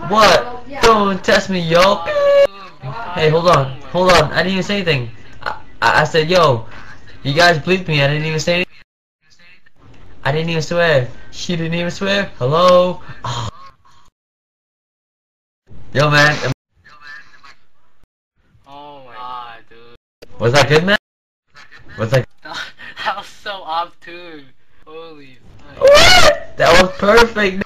What? Don't test me, yo. Hey, hold on. I didn't even say anything. I said, yo. You guys bleeped me. I didn't even say anything. I didn't even swear. She didn't even swear. Hello? Oh. Yo, man. Oh my god, dude. Was that good, man? Was that? That was so off too. Holy fuck. What? That was perfect.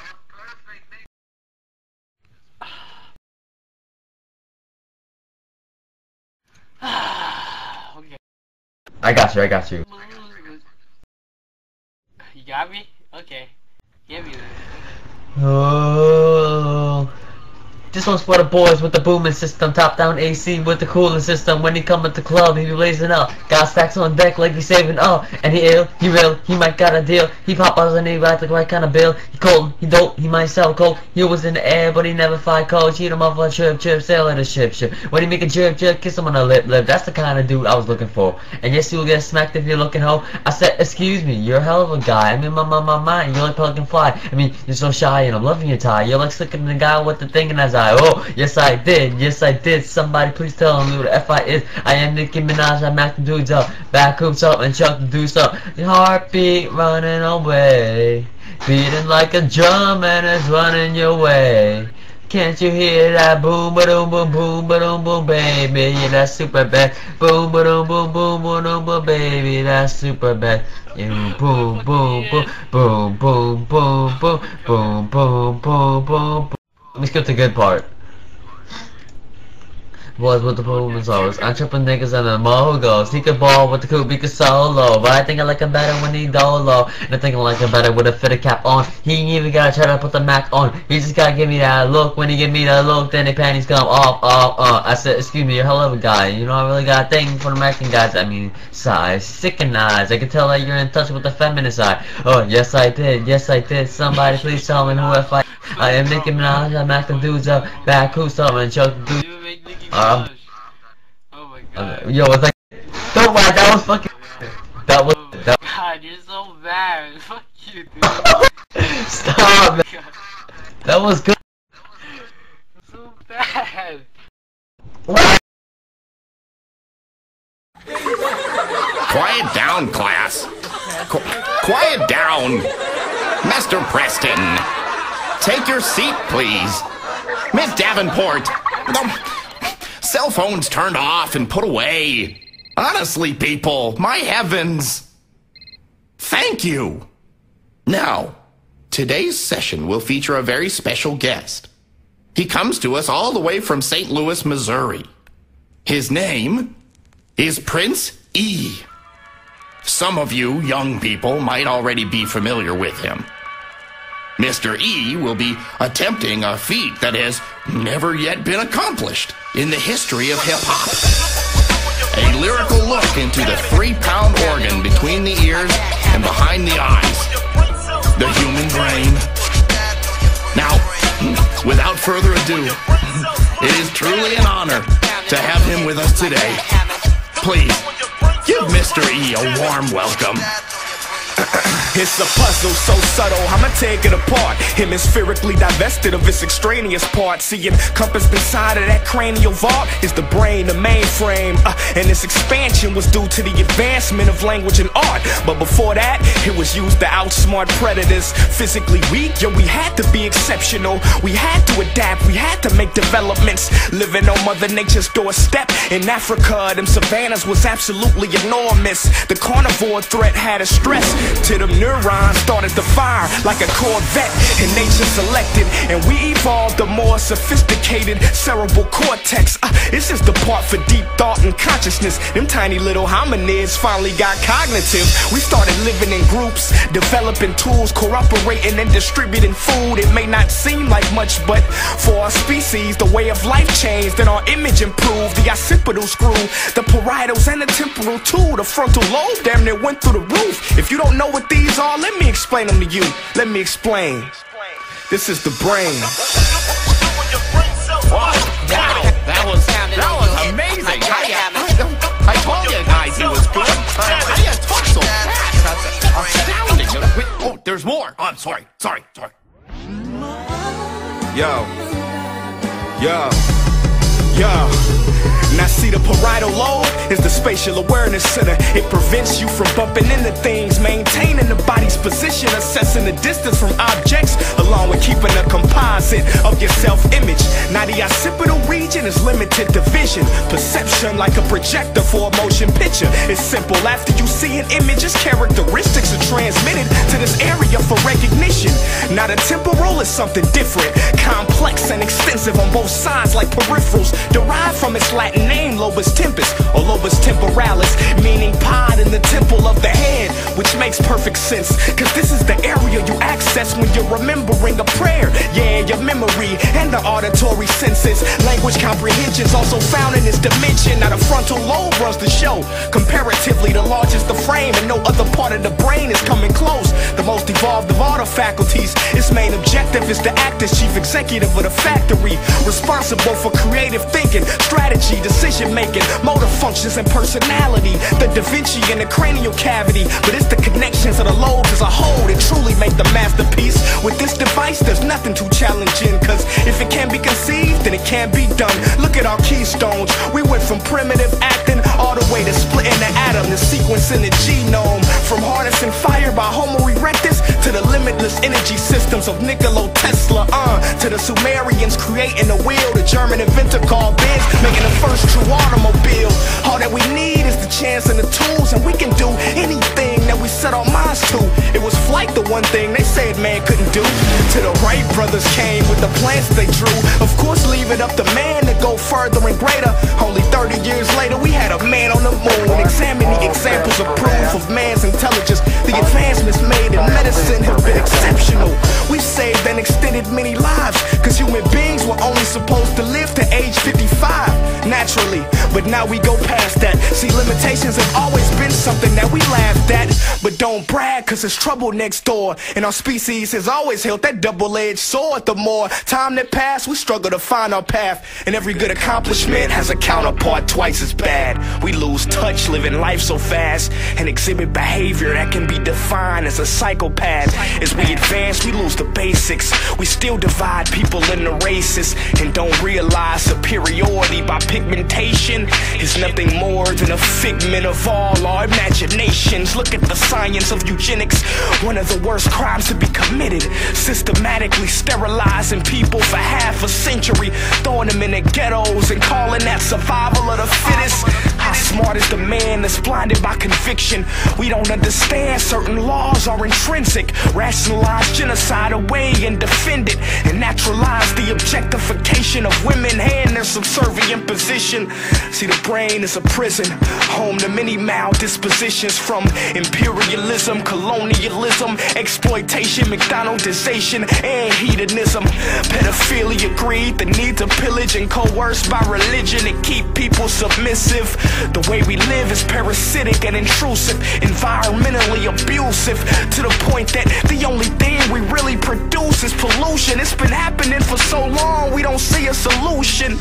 Okay. I got you. You got me? Okay. Give me this. Oh. This one's for the boys with the booming system, top down AC with the cooling system. When he come at the club, he be blazing up. Got stacks on deck like he's saving up. And he ill, he real, he might got a deal. He pop out and he ride the right kind of bill. He cold, he dope, he might sell coke. He was in the air, but he never fight cold. Cheat him off on chirp, sail at a ship. When he make a chirp, kiss him on the lip. That's the kind of dude I was looking for. And yes, you'll get smacked if you're looking hoe. I said, excuse me, you're a hell of a guy. I mean, my mind, you're like Pelican Fly. I mean, you're so shy and I'm loving your tie. You're like slicker than the guy with the thing in his eye. Oh. Yes I did, somebody please tell him who the F I is. I am Nicki Minaj, I mack the dudes up. Back hoops up and chuck the dudes up. Your heartbeat running away, beating like a drum and it's running your way. Can't you hear that boom ba-doom boom boom ba-doom boom baby? Yeah, that's super bad. Boom ba-doom boom boom boom boom baby, that's super bad. Yeah, boom boom boom boom boom boom boom boom boom boom boom. Let me skip the good part. Boys with the boom and solos, I'm tripping niggas and the mogos. He could ball with the coupe, he could solo. But I think I like him better when he dolo. And I think I like him better with a fitted cap on. He ain't even gotta try to put the Mac on. He just gotta give me that look. When he give me that look, then the panties come off. I said, excuse me, you're a hell of a guy. You know, I really got a thing for the American guys. I mean, size, sick and eyes. I can tell that you're in touch with the feminist side. Oh, yes I did. Somebody please tell me who I am Nicki Minaj, I mack the dudes up. Back who's up and chuck the dudes. Oh my god. Yo, it's like, don't lie, that was fucking. That was. God, you're so bad. Fuck you, dude. Stop, man. That was good. So bad. What? Quiet down, class. Quiet down. Mr. Preston, take your seat, please. Miss Davenport. Cell phones turned off and put away. Honestly, people, my heavens. Thank you. Now, today's session will feature a very special guest. He comes to us all the way from St. Louis, Missouri. His name is Prince E. Some of you young people might already be familiar with him. Mr. E will be attempting a feat that has never yet been accomplished in the history of hip-hop. A lyrical look into the 3-pound organ between the ears and behind the eyes. The human brain. Now, without further ado, it is truly an honor to have him with us today. Please, give Mr. E a warm welcome. It's a puzzle so subtle, I'ma take it apart. Hemispherically divested of its extraneous parts. See, encompassed inside of that cranial vault is the brain, the mainframe. And its expansion was due to the advancement of language and art. But before that, it was used to outsmart predators. Physically weak, yo, we had to be exceptional. We had to adapt, we had to make developments. Living on Mother Nature's doorstep in Africa, them savannas was absolutely enormous. The carnivore threat had us stressed to them neurons started to fire like a Corvette, and nature selected, and we evolved a more sophisticated cerebral cortex. This is the part for deep thought and consciousness. Them tiny little hominids finally got cognitive. We started living in groups, developing tools, cooperating and distributing food. It may not seem like much, but for our species, the way of life changed and our image improved. The occipital screw, the parietals and the temporal too. The frontal lobe damn near went through the roof. If you don't know what these are, let me explain them to you. Let me explain. This is the brain. Wow, that was amazing. I told you guys he was good. How do you talk so fast? That's astounding. Wait, oh, there's more. Oh, I'm sorry. Yo. Yeah. Now see, the parietal lobe is the spatial awareness center. It prevents you from bumping into things, maintaining the body's position, assessing the distance from objects, along with keeping a composite of your self-image. Now the occipital region is limited to vision, perception like a projector for a motion picture. It's simple, after you see an image, its characteristics are transmitted to this area for recognition. Now the temporal is something different, complex and extensive on both sides like peripherals, derived from its Latin name lobus tempus or lobus temporalis, meaning pod in the temple of the head, which makes perfect sense, cause this is the area you access when you're remembering a prayer. Yeah, your memory and the auditory senses. Language comprehension's also found in this dimension. Now the frontal lobe runs the show, comparatively the largest the frame, and no other part of the brain is coming close. The most evolved of all the faculties, its main objective is to act as chief executive of the factory, responsible for creative thinking, strategy, decision making, motor functions, and personality. The Da Vinci in the cranial cavity, but it's the connections of the lobes as a whole that truly make the masterpiece. With this device, there's nothing too challenging, cause if it can be conceived, then it can be done. Look at our keystones. We went from primitive acting all the way to splitting the atom, the sequence in the genome, from harnessing fire by Homo erectus to the limitless energy systems of Nikola Tesla, to the Sumerians creating the wheel, the German inventor called Benz making the first true automobile. All that we need is the chance and the tools, and we can do anything that we set our minds to. It was flight, the one thing they said man couldn't do. To the Wright brothers came with the plans they drew. Of course, leave it up to man to go further and greater. Only 30 years later, we had a man on the moon. Examine the examples of proof of man's intelligence. The advancements made in medicine have been exceptional. We saved and extended many lives, cause human beings were only supposed to live to age 55 naturally, but now we go past that. See, limitations have always been something that we laughed at, but don't brag, cause there's trouble next door, and our species has always held that double-edged sword. The more time that passed, we struggle to find our path, and every good accomplishment has a counterpart twice as bad. We lose touch living life so fast, and exhibit behavior that can be defined as a psychopath. As we advance, we lose the basics. We still divide people into races, and don't realize superiority by pigmentation is nothing more than a figment of all our imaginations. Look at the science of eugenics, one of the worst crimes to be committed, systematically sterilizing people for half a century, throwing them in the ghettos and calling that survival of the fittest. How smart is the man that's blinded by conviction? We don't understand certain laws are intrinsic. Rationalize genocide away and defend it, and naturalize the objectification of women and their subservient position. See, the brain is a prison, home to many maledispositions, from imperialism, colonialism, exploitation, McDonaldization, and hedonism. Pedophilia, greed, the need to pillage and coerce by religion to keep people submissive. The way we live is parasitic and intrusive, environmentally abusive, to the point that the only thing we really produce is pollution. It's been happening for so long, we don't see a solution,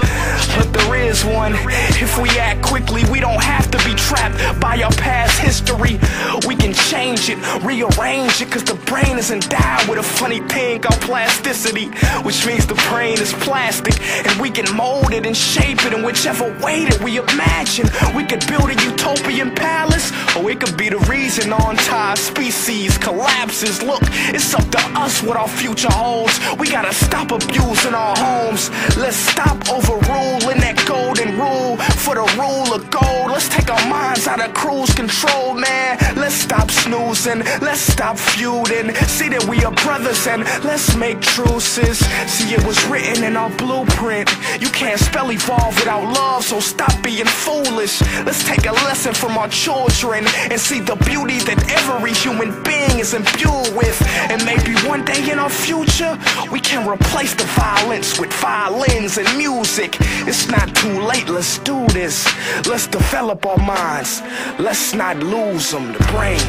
but there is one. If we act quickly, we don't have to be trapped by our past history. We can change it, rearrange it, cause the brain is endowed with a funny thing called plasticity, which means the brain is plastic, and we can mold it and shape it in whichever way that we imagine. We could build a utopian palace, or it could be the reason our entire species collapses. Look, it's up to us what our future holds. We gotta stop abusing our homes. Let's stop overruling that golden rule for the rule of gold. Let's take our minds out of cruise control, man. Let's stop snoozing, let's stop feuding. See that we are brothers, and let's make truces. See, it was written in our blueprint. You can't spell evolve without love, so stop being foolish. Let's take a lesson from our children and see the beauty that every human being is imbued with. And maybe one day in our future, we can replace the violence with violins and music. It's not too late, let's do this. Let's develop our minds, let's not lose them, the brain.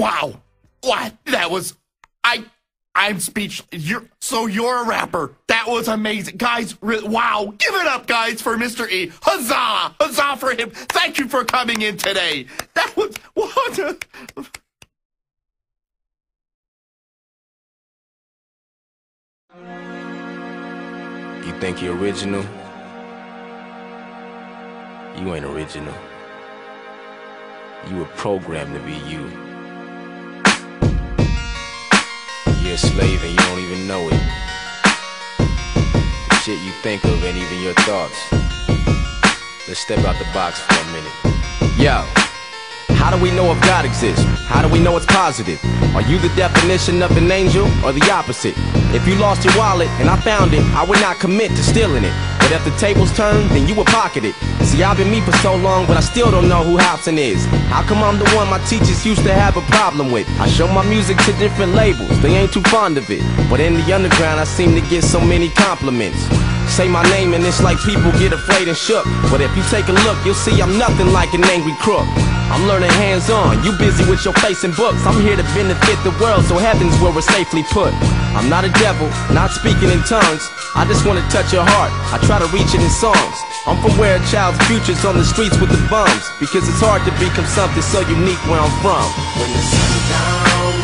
Wow. What? That was... I'm speechless. You're a rapper. That was amazing. Guys, wow. Give it up, guys, for Mr. E. Huzzah! Huzzah for him. Thank you for coming in today. That was... What? You think you're original? You ain't original. You were programmed to be you. You're a slave and you don't even know it. The shit you think of ain't even your thoughts. Let's step out the box for a minute. Yo, how do we know if God exists? How do we know it's positive? Are you the definition of an angel or the opposite? If you lost your wallet and I found it, I would not commit to stealing it. But if the tables turn, then you would pocket it. See, I've been me for so long, but I still don't know who Hobson is. How come I'm the one my teachers used to have a problem with? I show my music to different labels, they ain't too fond of it. But in the underground, I seem to get so many compliments. Say my name and it's like people get afraid and shook. But if you take a look, you'll see I'm nothing like an angry crook. I'm learning hands-on, you busy with your face and books. I'm here to benefit the world, so heaven's where we're safely put. I'm not a devil, not speaking in tongues. I just want to touch your heart, I try to reach it in songs. I'm from where a child's future's on the streets with the bums, because it's hard to become something so unique where I'm from. When the sun's down,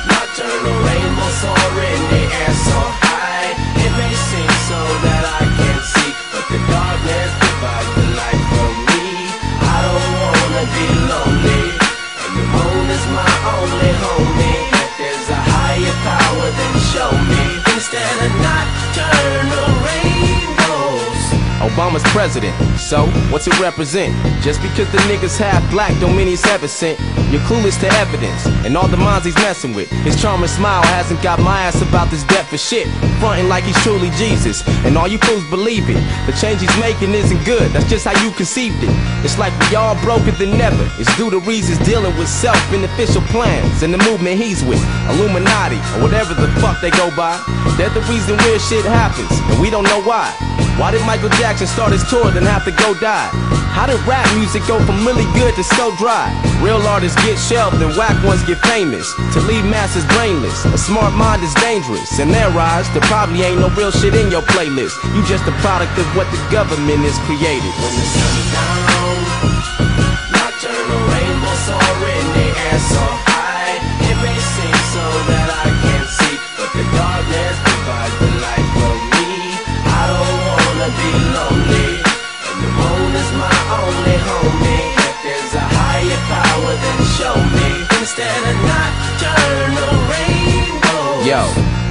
nocturnal rainbow soaring in the air so high. It may seem so that I can't see, but the darkness divides the light from me. I don't wanna be lonely, and the moon is my only homie. If there's a higher power, then show me, instead of nocturnal rainbows. Obama's president, so what's it represent? Just because the niggas half black don't mean he's ever sent. You're clueless to evidence, and all the minds he's messing with. His charming smile hasn't got my ass about this debt for shit. Frontin' like he's truly Jesus, and all you fools believe it. The change he's making isn't good, that's just how you conceived it. It's like we all broker than never. It's due to reasons dealing with self-beneficial plans and the movement he's with, Illuminati, or whatever the fuck they go by. They're the reason weird shit happens, and we don't know why. Why did Michael Jackson start his tour then have to go die? How did rap music go from really good to so dry? Real artists get shelved and whack ones get famous. To leave masses brainless, a smart mind is dangerous. In their eyes, there probably ain't no real shit in your playlist. You just a product of what the government has created. When the sun's down, nocturnal rainbow soaring in the air so high. It may seem so that I can't see, but the darkness divides the light from me. I don't wanna be lonely, and the moon is my only homie. If there's a higher power, then show me, instead of nocturnal rainbows. Yo,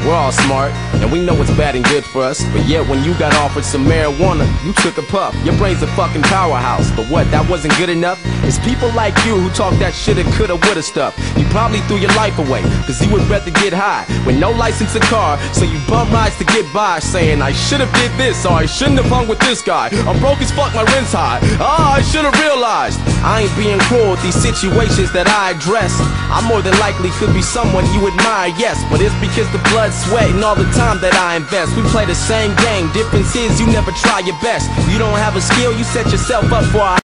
we're all smart, and we know what's bad and good for us. But yet when you got offered some marijuana, you took a puff. Your brain's a fucking powerhouse. But what, that wasn't good enough? It's people like you who talk that shoulda, coulda, woulda stuff. You probably threw your life away, cause you would rather get high with no license or car. So you bum rides to get by, saying I should've did this, or I shouldn't have hung with this guy. I'm broke as fuck, my rent's high. I should've realized I ain't being cruel with these situations that I address. I more than likely could be someone you admire, yes, but it's because the blood, sweat, and all the time that I invest. We play the same game, difference is you never try your best. You don't have a skill, you set yourself up for a